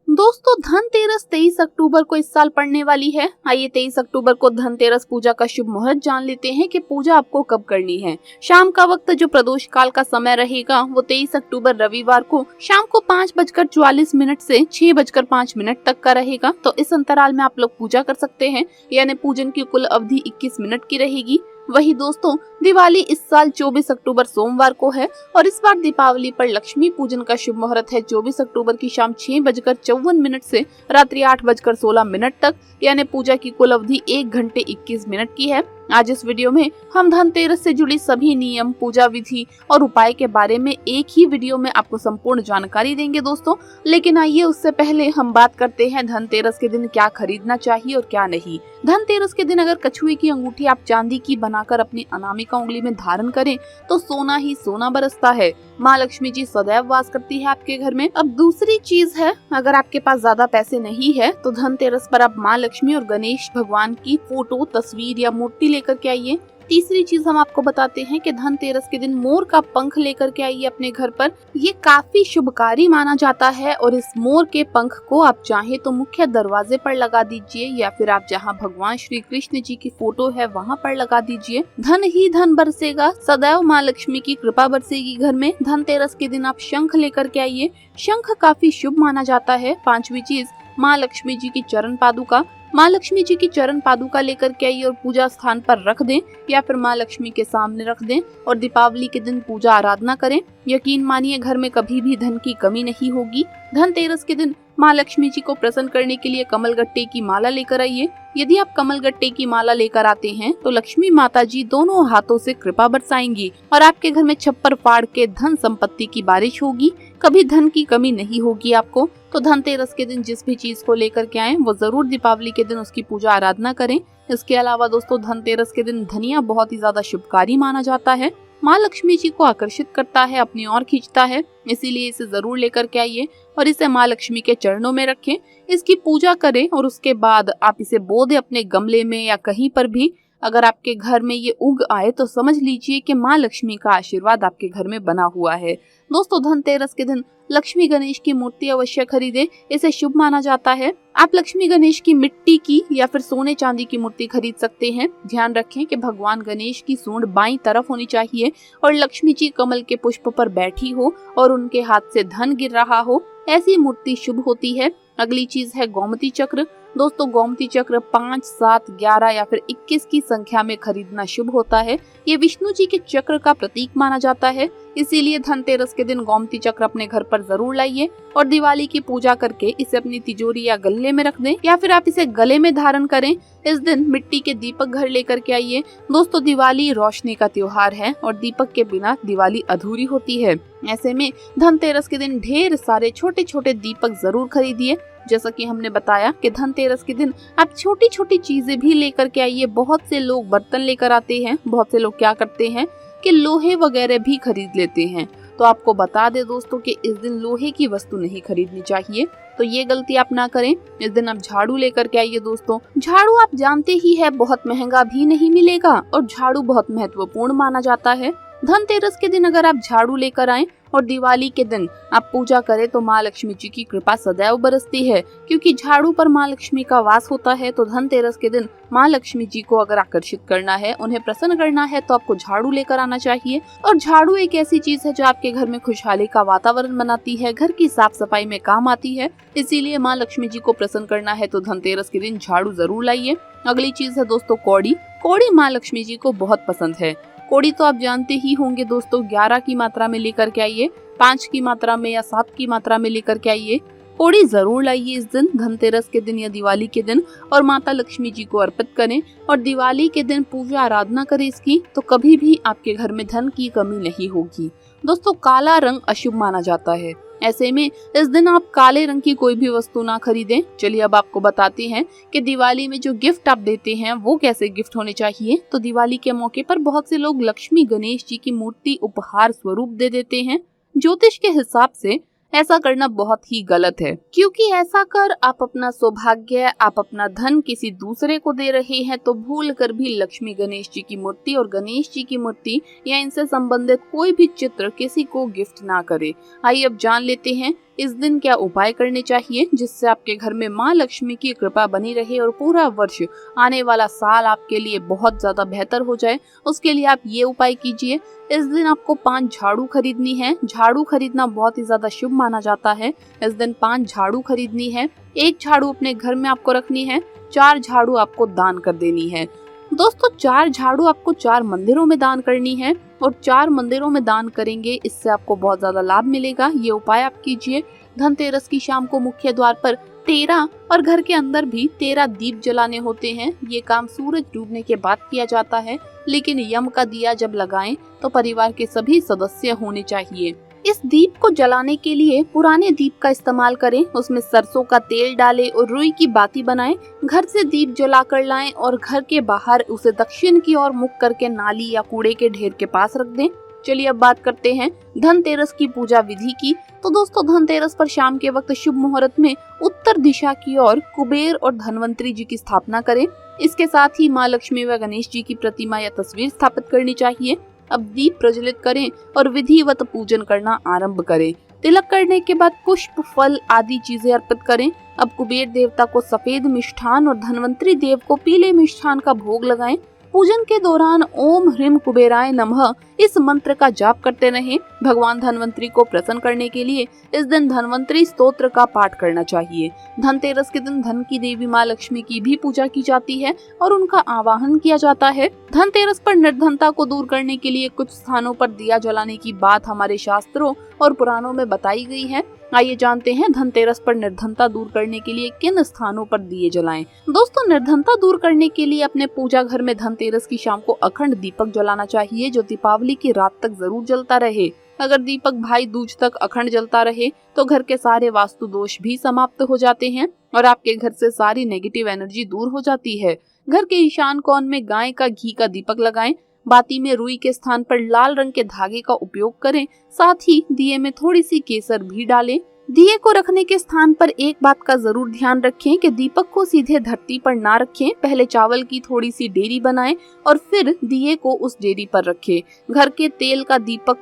दोस्तों, धनतेरस 23 अक्टूबर को इस साल पड़ने वाली है। आइए 23 अक्टूबर को धनतेरस पूजा का शुभ मुहूर्त जान लेते हैं कि पूजा आपको कब करनी है। शाम का वक्त जो प्रदोष काल का समय रहेगा वो 23 अक्टूबर रविवार को शाम को 5:44 से 6:05 तक का रहेगा। तो इस अंतराल में आप लोग पूजा कर सकते हैं, यानी पूजन की कुल अवधि 21 मिनट की रहेगी। वही दोस्तों, दिवाली इस साल 24 अक्टूबर सोमवार को है और इस बार दीपावली पर लक्ष्मी पूजन का शुभ मुहूर्त है 24 अक्टूबर की शाम 6:54 से रात्रि 8:16 तक, यानी पूजा की कुल अवधि 1 घंटे 21 मिनट की है। आज इस वीडियो में हम धनतेरस से जुड़ी सभी नियम, पूजा विधि और उपाय के बारे में एक ही वीडियो में आपको संपूर्ण जानकारी देंगे दोस्तों। लेकिन आइए उससे पहले हम बात करते हैं धनतेरस के दिन क्या खरीदना चाहिए और क्या नहीं। धनतेरस के दिन अगर कछुए की अंगूठी आप चांदी की बनाकर अपनी अनामिका उंगली में धारण करें तो सोना ही सोना बरसता है। माँ लक्ष्मी जी सदैव वास करती है आपके घर में। अब दूसरी चीज है, अगर आपके पास ज्यादा पैसे नहीं है तो धनतेरस पर आप माँ लक्ष्मी और गणेश भगवान की फोटो, तस्वीर या मूर्ति लेकर के आइए। तीसरी चीज हम आपको बताते हैं कि धनतेरस के दिन मोर का पंख लेकर के आइए अपने घर पर। ये काफी शुभकारी माना जाता है और इस मोर के पंख को आप चाहे तो मुख्य दरवाजे पर लगा दीजिए या फिर आप जहां भगवान श्री कृष्ण जी की फोटो है वहां पर लगा दीजिए। धन ही धन बरसेगा, सदैव माँ लक्ष्मी की कृपा बरसेगी घर में। धनतेरस के दिन आप शंख लेकर के आइए। शंख काफी शुभ माना जाता है। पांचवी चीज, माँ लक्ष्मी जी की चरण पादुका। माँ लक्ष्मी जी की चरण पादुका लेकर के आइए और पूजा स्थान पर रख दें या फिर माँ लक्ष्मी के सामने रख दें और दीपावली के दिन पूजा आराधना करें। यकीन मानिए घर में कभी भी धन की कमी नहीं होगी। धनतेरस के दिन माँ लक्ष्मी जी को प्रसन्न करने के लिए कमलगट्टे की माला लेकर आइए। यदि आप कमलगट्टे की माला लेकर आते हैं तो लक्ष्मी माता जी दोनों हाथों से कृपा बरसाएंगी और आपके घर में छप्पर फाड़ के धन संपत्ति की बारिश होगी। कभी धन की कमी नहीं होगी आपको। तो धनतेरस के दिन जिस भी चीज को लेकर के आए वो जरूर दीपावली के दिन उसकी पूजा आराधना करें। इसके अलावा दोस्तों, धनतेरस के दिन धनिया बहुत ही ज्यादा शुभकारी माना जाता है। माँ लक्ष्मी जी को आकर्षित करता है, अपनी ओर खींचता है, इसीलिए इसे जरूर लेकर के आइए और इसे माँ लक्ष्मी के चरणों में रखें। इसकी पूजा करें और उसके बाद आप इसे बो दें अपने गमले में या कहीं पर भी। अगर आपके घर में ये उग आए तो समझ लीजिए कि माँ लक्ष्मी का आशीर्वाद आपके घर में बना हुआ है। दोस्तों, धनतेरस के दिन लक्ष्मी गणेश की मूर्ति अवश्य खरीदें, इसे शुभ माना जाता है। आप लक्ष्मी गणेश की मिट्टी की या फिर सोने चांदी की मूर्ति खरीद सकते हैं। ध्यान रखें कि भगवान गणेश की सूंड बाईं तरफ होनी चाहिए और लक्ष्मी जी कमल के पुष्प पर बैठी हो और उनके हाथ से धन गिर रहा हो, ऐसी मूर्ति शुभ होती है। अगली चीज है गोमती चक्र। दोस्तों, गोमती चक्र 5, 7, 11 या फिर 21 की संख्या में खरीदना शुभ होता है। ये विष्णु जी के चक्र का प्रतीक माना जाता है, इसीलिए धनतेरस के दिन गोमती चक्र अपने घर पर जरूर लाइए और दिवाली की पूजा करके इसे अपनी तिजोरी या गले में रख दें या फिर आप इसे गले में धारण करें। इस दिन मिट्टी के दीपक घर लेकर के आइए। दोस्तों, दिवाली रोशनी का त्योहार है और दीपक के बिना दिवाली अधूरी होती है। ऐसे में धनतेरस के दिन ढेर सारे छोटे छोटे दीपक जरूर खरीदिए। जैसा कि हमने बताया कि धनतेरस के दिन आप छोटी छोटी चीजें भी लेकर के आइए। बहुत से लोग बर्तन लेकर आते हैं, बहुत से लोग क्या करते हैं कि लोहे वगैरह भी खरीद लेते हैं। तो आपको बता दे दोस्तों कि इस दिन लोहे की वस्तु नहीं खरीदनी चाहिए, तो ये गलती आप ना करें। इस दिन आप झाड़ू लेकर के आइए। दोस्तों, झाड़ू आप जानते ही है बहुत महंगा भी नहीं मिलेगा और झाड़ू बहुत महत्वपूर्ण माना जाता है। धनतेरस के दिन अगर आप झाड़ू लेकर आए और दिवाली के दिन आप पूजा करें तो माँ लक्ष्मी जी की कृपा सदैव बरसती है, क्योंकि झाड़ू पर माँ लक्ष्मी का वास होता है। तो धनतेरस के दिन माँ लक्ष्मी जी को अगर आकर्षित करना है, उन्हें प्रसन्न करना है, तो आपको झाड़ू लेकर आना चाहिए। और झाड़ू एक ऐसी चीज है जो आपके घर में खुशहाली का वातावरण बनाती है, घर की साफ सफाई में काम आती है। इसीलिए माँ लक्ष्मी जी को प्रसन्न करना है तो धनतेरस के दिन झाड़ू जरूर लाइए। अगली चीज है दोस्तों कौड़ी। कौड़ी माँ लक्ष्मी जी को बहुत पसंद है। कौड़ी तो आप जानते ही होंगे दोस्तों, 11 की मात्रा में लेकर के आइए, 5 की मात्रा में या 7 की मात्रा में लेकर के आइए। कौड़ी जरूर लाइए इस दिन, धनतेरस के दिन या दिवाली के दिन, और माता लक्ष्मी जी को अर्पित करें और दिवाली के दिन पूजा आराधना करें इसकी, तो कभी भी आपके घर में धन की कमी नहीं होगी। दोस्तों, काला रंग अशुभ माना जाता है, ऐसे में इस दिन आप काले रंग की कोई भी वस्तु ना खरीदें। चलिए अब आपको बताते हैं कि दिवाली में जो गिफ्ट आप देते हैं वो कैसे गिफ्ट होने चाहिए। तो दिवाली के मौके पर बहुत से लोग लक्ष्मी गणेश जी की मूर्ति उपहार स्वरूप दे देते हैं। ज्योतिष के हिसाब से ऐसा करना बहुत ही गलत है, क्योंकि ऐसा कर आप अपना सौभाग्य, आप अपना धन किसी दूसरे को दे रहे हैं। तो भूल कर भी लक्ष्मी गणेश जी की मूर्ति और गणेश जी की मूर्ति या इनसे संबंधित कोई भी चित्र किसी को गिफ्ट ना करे। आइए अब जान लेते हैं इस दिन क्या उपाय करने चाहिए जिससे आपके घर में माँ लक्ष्मी की कृपा बनी रहे और पूरा वर्ष, आने वाला साल आपके लिए बहुत ज्यादा बेहतर हो जाए। उसके लिए आप ये उपाय कीजिए। इस दिन आपको 5 झाड़ू खरीदनी है। झाड़ू खरीदना बहुत ही ज्यादा शुभ माना जाता है। इस दिन 5 झाड़ू खरीदनी है। 1 झाड़ू अपने घर में आपको रखनी है। 4 झाड़ू आपको दान कर देनी है। दोस्तों 4 झाड़ू आपको 4 मंदिरों में दान करनी है और 4 मंदिरों में दान करेंगे, इससे आपको बहुत ज्यादा लाभ मिलेगा। ये उपाय आप कीजिए। धनतेरस की शाम को मुख्य द्वार पर 13 और घर के अंदर भी 13 दीप जलाने होते हैं। ये काम सूरज डूबने के बाद किया जाता है, लेकिन यम का दिया जब लगाएं तो परिवार के सभी सदस्य होने चाहिए। इस दीप को जलाने के लिए पुराने दीप का इस्तेमाल करें। उसमें सरसों का तेल डालें और रुई की बाती बनाएं। घर से दीप जलाकर लाएं और घर के बाहर उसे दक्षिण की ओर मुख करके नाली या कूड़े के ढेर के पास रख दें। चलिए अब बात करते हैं धनतेरस की पूजा विधि की। तो दोस्तों धनतेरस पर शाम के वक्त शुभ मुहूर्त में उत्तर दिशा की ओर कुबेर और धनवंतरी जी की स्थापना करें। इसके साथ ही माँ लक्ष्मी व गणेश जी की प्रतिमा या तस्वीर स्थापित करनी चाहिए। अब दीप प्रज्वलित करें और विधिवत पूजन करना आरंभ करें। तिलक करने के बाद पुष्प, फल आदि चीजें अर्पित करें। अब कुबेर देवता को सफेद मिष्ठान और धनवंतरी देव को पीले मिष्ठान का भोग लगाएं। पूजन के दौरान ओम ह्रीम कुबेराय नमः इस मंत्र का जाप करते रहें। भगवान धनवंतरी को प्रसन्न करने के लिए इस दिन धनवंतरी स्तोत्र का पाठ करना चाहिए। धनतेरस के दिन धन की देवी माँ लक्ष्मी की भी पूजा की जाती है और उनका आवाहन किया जाता है। धनतेरस पर निर्धनता को दूर करने के लिए कुछ स्थानों पर दिया जलाने की बात हमारे शास्त्रों और पुराणों में बताई गई है। आइए जानते हैं धनतेरस पर निर्धनता दूर करने के लिए किन स्थानों पर दिए जलाएं। दोस्तों निर्धनता दूर करने के लिए अपने पूजा घर में धनतेरस की शाम को अखंड दीपक जलाना चाहिए, जो दीपावली की रात तक जरूर जलता रहे। अगर दीपक भाई दूज तक अखंड जलता रहे तो घर के सारे वास्तु दोष भी समाप्त हो जाते हैं और आपके घर से सारी नेगेटिव एनर्जी दूर हो जाती है। घर के ईशान कोण में गाय का घी का दीपक लगाएं। बाती में रुई के स्थान पर लाल रंग के धागे का उपयोग करें। साथ ही दिए में थोड़ी सी केसर भी डालें। दिए को रखने के स्थान पर एक बात का जरूर ध्यान रखें कि दीपक को सीधे धरती पर ना रखें। पहले चावल की थोड़ी सी डेरी बनाएं और फिर दिए को उस डेरी पर रखें। घर के तेल का दीपक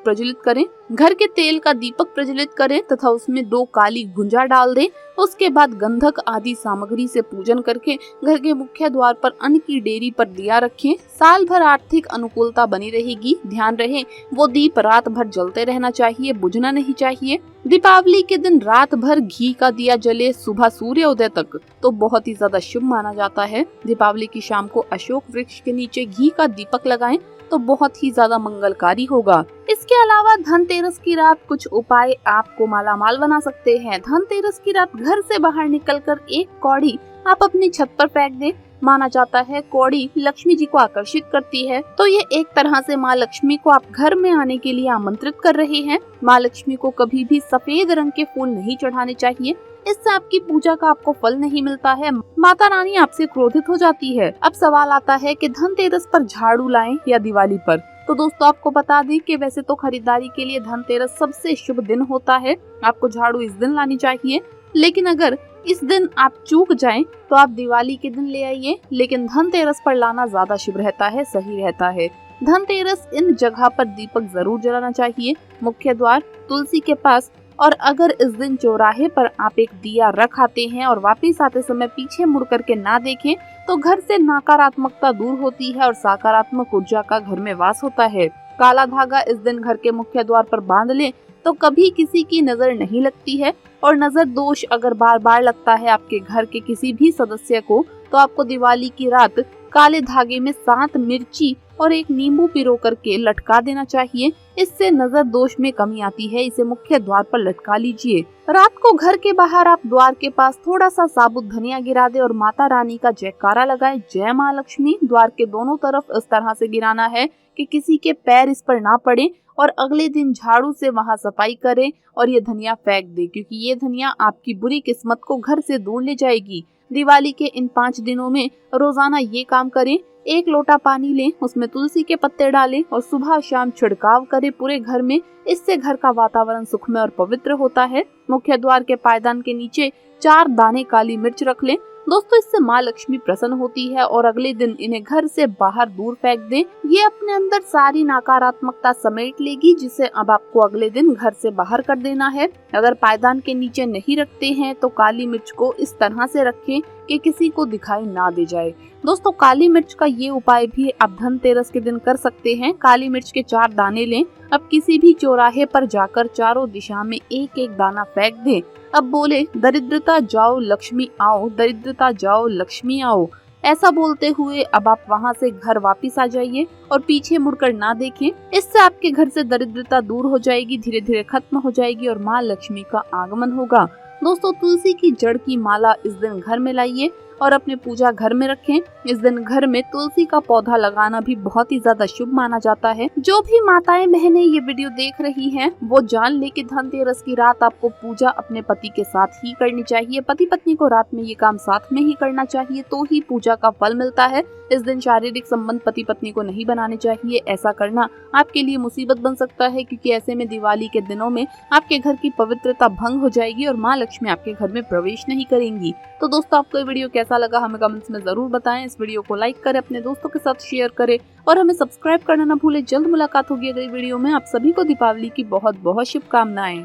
प्रज्वलित करें तथा उसमें 2 काली गुंजा डाल दें। उसके बाद गंधक आदि सामग्री से पूजन करके घर के मुख्य द्वार पर अन्न की डेरी पर दिया रखें। साल भर आर्थिक अनुकूलता बनी रहेगी। ध्यान रहे वो दीप रात भर जलते रहना चाहिए, बुझना नहीं चाहिए। दीपावली के दिन रात भर घी का दिया जले सुबह सूर्योदय तक तो बहुत ही ज्यादा शुभ माना जाता है। दीपावली की शाम को अशोक वृक्ष के नीचे घी का दीपक लगाएं तो बहुत ही ज्यादा मंगलकारी होगा। इसके अलावा धनतेरस की रात कुछ उपाय आपको मालामाल बना सकते हैं। धनतेरस की रात घर से बाहर निकलकर 1 कौड़ी आप अपनी छत पर फेंक दें। माना जाता है कौड़ी लक्ष्मी जी को आकर्षित करती है, तो ये एक तरह से माँ लक्ष्मी को आप घर में आने के लिए आमंत्रित कर रहे हैं। माँ लक्ष्मी को कभी भी सफेद रंग के फूल नहीं चढ़ाने चाहिए, इससे आपकी पूजा का आपको फल नहीं मिलता है। माता रानी आपसे क्रोधित हो जाती है। अब सवाल आता है कि धनतेरस पर झाड़ू लाएं या दिवाली पर। तो दोस्तों आपको बता दें कि वैसे तो खरीदारी के लिए धनतेरस सबसे शुभ दिन होता है। आपको झाड़ू इस दिन लानी चाहिए, लेकिन अगर इस दिन आप चूक जाएं तो आप दिवाली के दिन ले आइए, लेकिन धनतेरस पर लाना ज्यादा शुभ रहता है, सही रहता है। धनतेरस इन जगह पर दीपक जरूर जलाना चाहिए, मुख्य द्वार, तुलसी के पास। और अगर इस दिन चौराहे पर आप एक दिया रख आते हैं और वापस आते समय पीछे मुड़ करके ना देखें तो घर से नकारात्मकता दूर होती है और सकारात्मक ऊर्जा का घर में वास होता है। काला धागा इस दिन घर के मुख्य द्वार पर बांध लें तो कभी किसी की नजर नहीं लगती है। और नजर दोष अगर बार बार लगता है आपके घर के किसी भी सदस्य को, तो आपको दिवाली की रात काले धागे में 7 मिर्ची और 1 नींबू पिरो करके लटका देना चाहिए। इससे नजर दोष में कमी आती है। इसे मुख्य द्वार पर लटका लीजिए। रात को घर के बाहर आप द्वार के पास थोड़ा सा साबुत धनिया गिरा दे और माता रानी का जयकारा लगाए, जय माँ लक्ष्मी। द्वार के दोनों तरफ इस तरह से गिराना है कि किसी के पैर इस पर ना पड़े और अगले दिन झाड़ू से वहां सफाई करें और ये धनिया फेंक दे, क्योंकि ये धनिया आपकी बुरी किस्मत को घर से दूर ले जाएगी। दिवाली के इन 5 दिनों में रोजाना ये काम करें। 1 लोटा पानी लें, उसमें तुलसी के पत्ते डालें और सुबह शाम छिड़काव करें पूरे घर में। इससे घर का वातावरण सुखमय और पवित्र होता है। मुख्य द्वार के पायदान के नीचे 4 दाने काली मिर्च रख लें। दोस्तों, इससे माँ लक्ष्मी प्रसन्न होती है और अगले दिन इन्हें घर से बाहर दूर फेंक दें। ये अपने अंदर सारी नकारात्मकता समेट लेगी, जिसे अब आपको अगले दिन घर से बाहर कर देना है। अगर पायदान के नीचे नहीं रखते हैं तो काली मिर्च को इस तरह से रखें कि किसी को दिखाई ना दे जाए। दोस्तों, काली मिर्च का ये उपाय भी आप धनतेरस के दिन कर सकते हैं। काली मिर्च के 4 दाने लें। अब किसी भी चौराहे पर जाकर चारों दिशा में 1-1 दाना फेंक दें। अब बोले, दरिद्रता जाओ लक्ष्मी आओ, दरिद्रता जाओ लक्ष्मी आओ। ऐसा बोलते हुए अब आप वहां से घर वापस आ जाइए और पीछे मुड़कर ना देखें। इससे आपके घर से दरिद्रता दूर हो जाएगी, धीरे धीरे खत्म हो जाएगी और माँ लक्ष्मी का आगमन होगा। दोस्तों, तुलसी की जड़ की माला इस दिन घर में लाइए और अपने पूजा घर में रखें। इस दिन घर में तुलसी का पौधा लगाना भी बहुत ही ज्यादा शुभ माना जाता है। जो भी माताएं बहनें ये वीडियो देख रही हैं, वो जान ले कि धनतेरस की रात आपको पूजा अपने पति के साथ ही करनी चाहिए। पति पत्नी को रात में ये काम साथ में ही करना चाहिए, तो ही पूजा का फल मिलता है। इस दिन शारीरिक संबंध पति पत्नी को नहीं बनाने चाहिए। ऐसा करना आपके लिए मुसीबत बन सकता है, क्योंकि ऐसे में दिवाली के दिनों में आपके घर की पवित्रता भंग हो जाएगी और माँ लक्ष्मी आपके घर में प्रवेश नहीं करेंगी। तो दोस्तों, आपको ये वीडियो कैसा लगा हमें कमेंट्स में जरूर बताएं। इस वीडियो को लाइक करें, अपने दोस्तों के साथ शेयर करें और हमें सब्सक्राइब करना ना भूलें। जल्द मुलाकात होगी अगली वीडियो में। आप सभी को दीपावली की बहुत बहुत शुभकामनाएं।